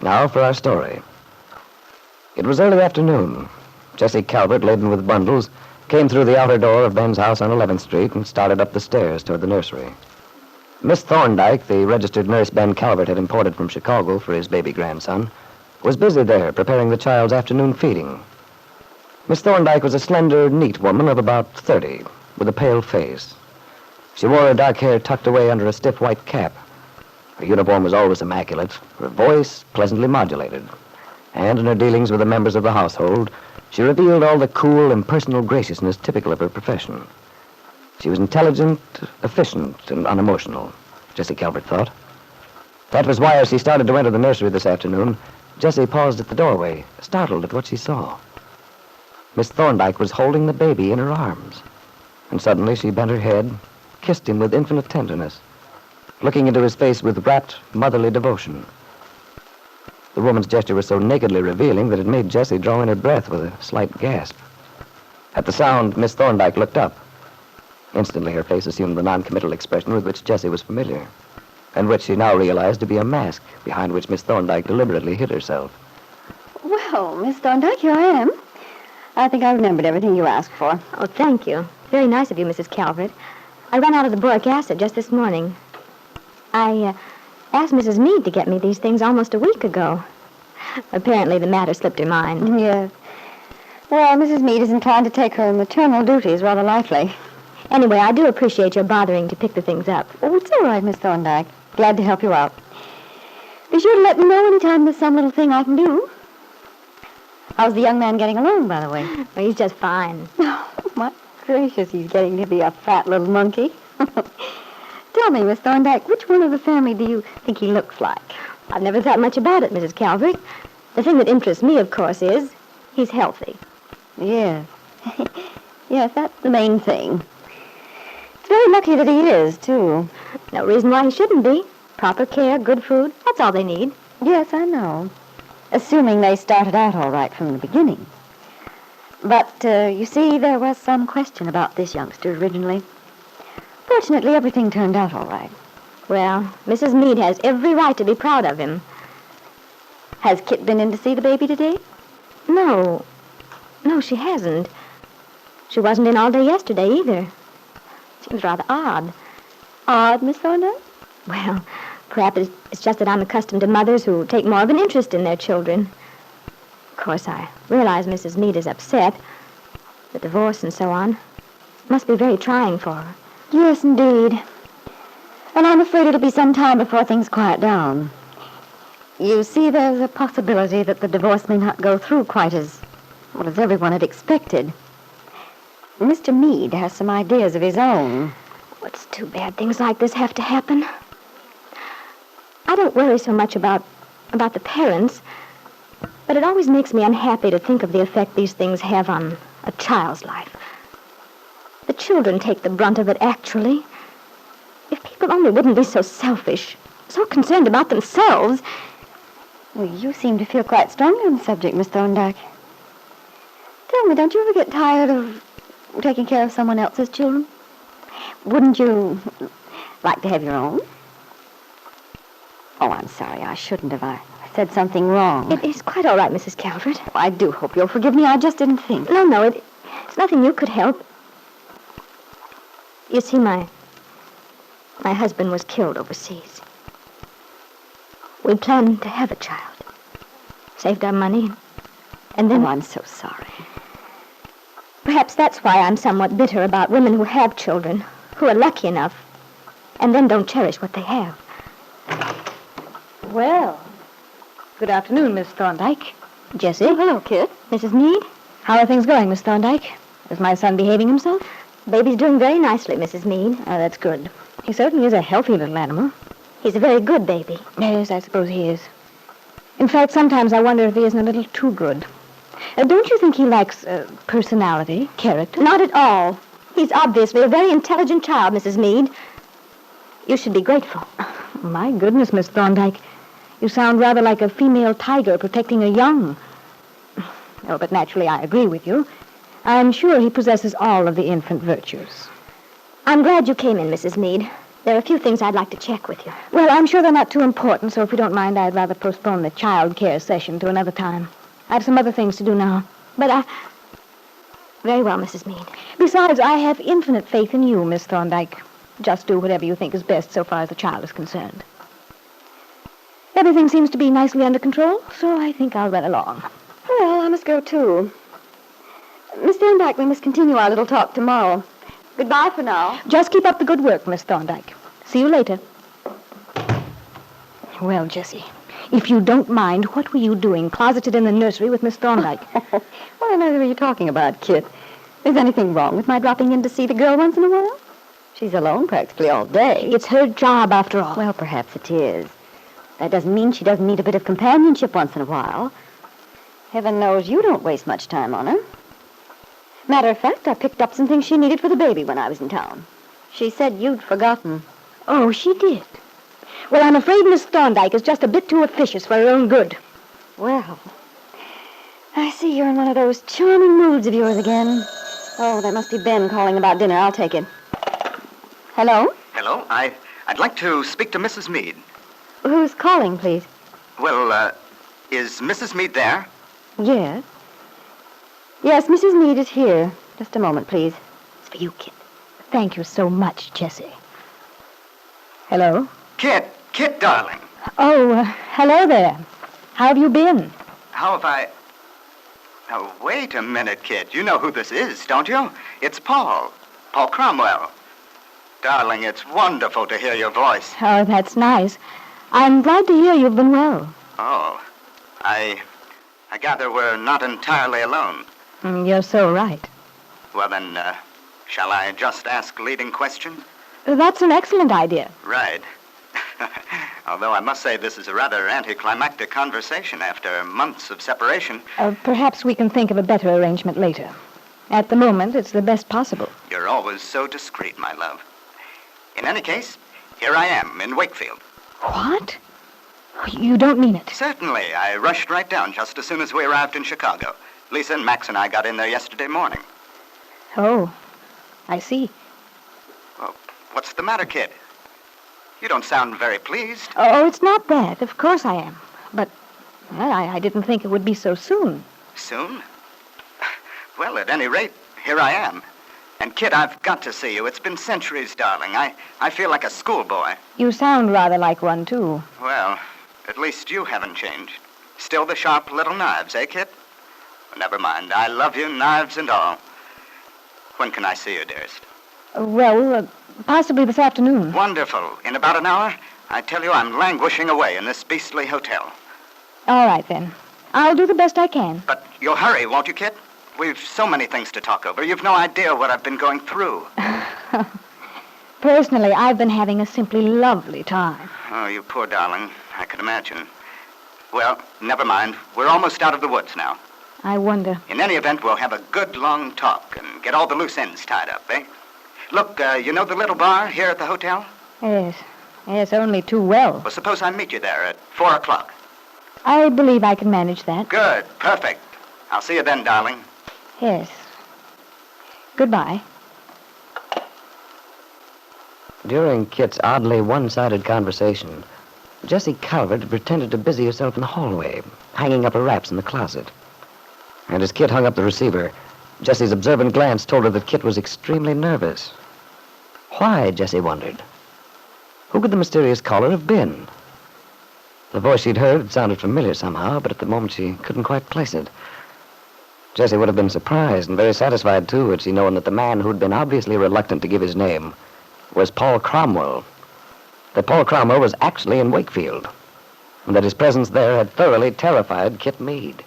Now for our story. It was early afternoon. Jessie Calvert, laden with bundles, came through the outer door of Ben's house on 11th Street and started up the stairs toward the nursery. Miss Thorndyke, the registered nurse Ben Calvert had imported from Chicago for his baby grandson, was busy there preparing the child's afternoon feeding. Miss Thorndyke was a slender, neat woman of about 30, with a pale face. She wore her dark hair tucked away under a stiff white cap. Her uniform was always immaculate, her voice pleasantly modulated, and in her dealings with the members of the household, she revealed all the cool, impersonal graciousness typical of her profession. She was intelligent, efficient, and unemotional, Jessie Calvert thought. That was why, as she started to enter the nursery this afternoon, Jessie paused at the doorway, startled at what she saw. Miss Thorndyke was holding the baby in her arms, and suddenly she bent her head, kissed him with infinite tenderness, looking into his face with rapt, motherly devotion. The woman's gesture was so nakedly revealing that it made Jessie draw in her breath with a slight gasp. At the sound, Miss Thorndyke looked up. Instantly, her face assumed the non-committal expression with which Jessie was familiar, and which she now realized to be a mask behind which Miss Thorndyke deliberately hid herself. Well, Miss Thorndyke, here I am. I think I remembered everything you asked for. Oh, thank you. Very nice of you, Mrs. Calvert. I ran out of the boric acid just this morning. I asked Mrs. Meade to get me these things almost a week ago. Apparently, the matter slipped her mind. Yes. Well, Mrs. Meade is inclined to take her maternal duties rather lightly. Anyway, I do appreciate your bothering to pick the things up. Oh, it's all right, Miss Thorndyke. Glad to help you out. Be sure to let me know anytime there's some little thing I can do. How's the young man getting along, by the way? Well, he's just fine. Oh, my gracious, he's getting to be a fat little monkey. Tell me, Miss Thorndyke, which one of the family do you think he looks like? I've never thought much about it, Mrs. Calvert. The thing that interests me, of course, is he's healthy. Yes. Yes, that's the main thing. It's very lucky that he is, too. No reason why he shouldn't be. Proper care, good food, that's all they need. Yes, I know. Assuming they started out all right from the beginning. But, you see, there was some question about this youngster originally. Fortunately, everything turned out all right. Well, Mrs. Meade has every right to be proud of him. Has Kit been in to see the baby today? No, she hasn't. She wasn't in all day yesterday, either. Seems rather odd. Odd, Miss Thorndyke? Well, perhaps it's just that I'm accustomed to mothers who take more of an interest in their children. Of course, I realize Mrs. Meade is upset. The divorce and so on. It must be very trying for her. Yes, indeed. And I'm afraid it'll be some time before things quiet down. You see, there's a possibility that the divorce may not go through quite as everyone had expected. Mr. Meade has some ideas of his own. Oh, it's too bad things like this have to happen. I don't worry so much about the parents, but it always makes me unhappy to think of the effect these things have on a child's life. The children take the brunt of it, actually. If people only wouldn't be so selfish, so concerned about themselves. Well, you seem to feel quite strongly on the subject, Miss Thorndyke. Tell me, don't you ever get tired of taking care of someone else's children? Wouldn't you like to have your own? Oh, I'm sorry, I shouldn't have. I said something wrong. It is quite all right, Mrs. Calvert. Oh, I do hope you'll forgive me. I just didn't think. No, it's nothing you could help. You see, my husband was killed overseas. We planned to have a child. Saved our money, and then... Oh, I'm so sorry. Perhaps that's why I'm somewhat bitter about women who have children, who are lucky enough, and then don't cherish what they have. Well, good afternoon, Miss Thorndyke. Jessie? Oh, hello, Kit. Mrs. Meade? How are things going, Miss Thorndyke? Is my son behaving himself? Baby's doing very nicely, Mrs. Meade. Oh, that's good. He certainly is a healthy little animal. He's a very good baby. Yes, I suppose he is. In fact, sometimes I wonder if he isn't a little too good. Don't you think he lacks personality, character? Not at all. He's obviously a very intelligent child, Mrs. Meade. You should be grateful. My goodness, Miss Thorndyke. You sound rather like a female tiger protecting a young. Oh, but naturally I agree with you. I'm sure he possesses all of the infant virtues. I'm glad you came in, Mrs. Meade. There are a few things I'd like to check with you. Well, I'm sure they're not too important, so if you don't mind, I'd rather postpone the child care session to another time. I have some other things to do now. But Very well, Mrs. Meade. Besides, I have infinite faith in you, Miss Thorndyke. Just do whatever you think is best so far as the child is concerned. Everything seems to be nicely under control, so I think I'll run along. Well, I must go, too. Miss Thorndyke, we must continue our little talk tomorrow. Goodbye for now. Just keep up the good work, Miss Thorndyke. See you later. Well, Jessie, if you don't mind, what were you doing closeted in the nursery with Miss Thorndyke? What on earth are you talking about, Kit? Is anything wrong with my dropping in to see the girl once in a while? She's alone practically all day. It's her job, after all. Well, perhaps it is. That doesn't mean she doesn't need a bit of companionship once in a while. Heaven knows you don't waste much time on her. Matter of fact, I picked up some things she needed for the baby when I was in town. She said you'd forgotten. Oh, she did. Well, I'm afraid Miss Thorndyke is just a bit too officious for her own good. Well, I see you're in one of those charming moods of yours again. Oh, that must be Ben calling about dinner. I'll take it. Hello? Hello. I'd like to speak to Mrs. Meade. Who's calling, please? Well, is Mrs. Meade there? Yes. Yes, Mrs. Meade is here. Just a moment, please. It's for you, Kit. Thank you so much, Jessie. Hello? Kit, darling. Oh, hello there. How have you been? How have I... Now, wait a minute, Kit. You know who this is, don't you? It's Paul. Paul Cromwell. Darling, it's wonderful to hear your voice. Oh, that's nice. I'm glad to hear you've been well. Oh, I gather we're not entirely alone. You're so right. Well, then, shall I just ask leading questions? That's an excellent idea. Right. Although I must say this is a rather anticlimactic conversation after months of separation. Perhaps we can think of a better arrangement later. At the moment, it's the best possible. You're always so discreet, my love. In any case, here I am in Wakefield. What? You don't mean it. Certainly. I rushed right down just as soon as we arrived in Chicago. Lisa and Max and I got in there yesterday morning. Oh, I see. Well, what's the matter, kid? You don't sound very pleased. Oh, it's not that. Of course I am. But, well, I didn't think it would be so soon. Soon? Well, at any rate, here I am. And, kid, I've got to see you. It's been centuries, darling. I feel like a schoolboy. You sound rather like one, too. Well, at least you haven't changed. Still the sharp little knives, eh, kid? Never mind. I love you, knives and all. When can I see you, dearest? Well, possibly this afternoon. Wonderful. In about an hour, I tell you, I'm languishing away in this beastly hotel. All right, then. I'll do the best I can. But you'll hurry, won't you, kid? We've so many things to talk over. You've no idea what I've been going through. Personally, I've been having a simply lovely time. Oh, you poor darling. I can imagine. Well, never mind. We're almost out of the woods now. I wonder. In any event, we'll have a good long talk and get all the loose ends tied up, eh? Look, you know the little bar here at the hotel? Yes, only too well. Well, suppose I meet you there at 4 o'clock. I believe I can manage that. Good. Perfect. I'll see you then, darling. Yes. Goodbye. During Kit's oddly one-sided conversation, Jessie Calvert pretended to busy herself in the hallway, hanging up her wraps in the closet. And as Kit hung up the receiver, Jessie's observant glance told her that Kit was extremely nervous. Why, Jessie wondered. Who could the mysterious caller have been? The voice she'd heard sounded familiar somehow, but at the moment she couldn't quite place it. Jessie would have been surprised and very satisfied, too, had she known that the man who'd been obviously reluctant to give his name was Paul Cromwell. That Paul Cromwell was actually in Wakefield, and that his presence there had thoroughly terrified Kit Meade.